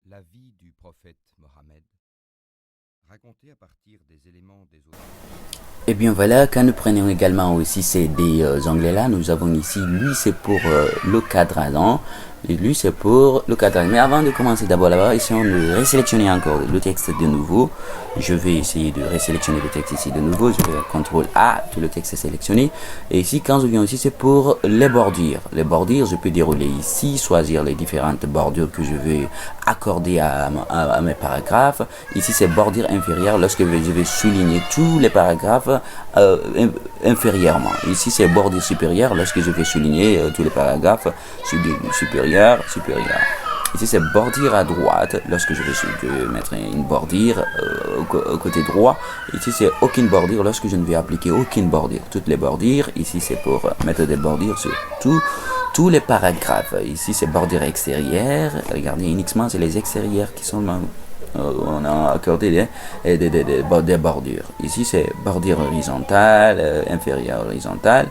La vie du prophète Mohammed, racontée à partir des éléments des autres. Et bien voilà, quand nous prenons également aussi ces des onglets-là, nous avons ici, lui c'est pour le cadran, et lui c'est pour le cadran. Mais avant de commencer d'abord là-bas, essayons de résélectionner encore le texte de nouveau. Je vais essayer de résélectionner le texte ici de nouveau, je vais CTRL A, tout le texte est sélectionné. Et ici, quand je viens ici, c'est pour les bordures. Les bordures, je peux dérouler ici, choisir les différentes bordures que je veux accorder à mes paragraphes. Ici, c'est bordure inférieure lorsque je vais souligner tous les paragraphes inférieurement. Ici, c'est bordure supérieure lorsque je vais souligner tous les paragraphes supérieur. Ici, c'est bordure à droite lorsque je vais mettre une bordure au côté droit. Ici, c'est aucune bordure lorsque je ne vais appliquer aucune bordure. Toutes les bordures, ici, c'est pour mettre des bordures sur tous les paragraphes. Ici, c'est bordure extérieure. Regardez, uniquement, c'est les extérieurs qui sont on a accordé des bordures. Ici, c'est bordure horizontale, inférieure horizontale,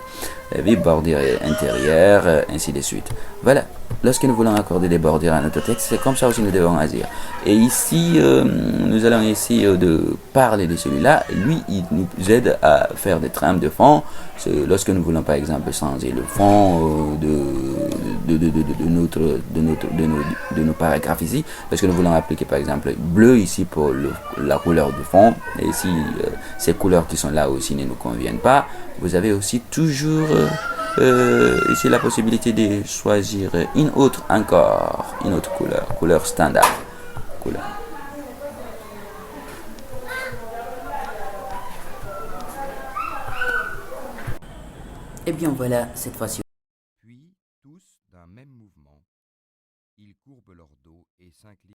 et puis bordure intérieure, ainsi de suite. Voilà. Lorsque nous voulons accorder des bordures à notre texte, c'est comme ça aussi nous devons agir. Et ici, nous allons essayer de parler de celui-là. Lui, il nous aide à faire des trames de fond. Lorsque nous voulons, par exemple, changer le fond de nos paragraphes ici, parce que nous voulons appliquer, par exemple, bleu ici pour la couleur du fond. Et si ces couleurs qui sont là aussi ne nous conviennent pas, vous avez aussi toujours ici la possibilité de choisir une autre couleur standard. Couleur. Et bien voilà, cette fois-ci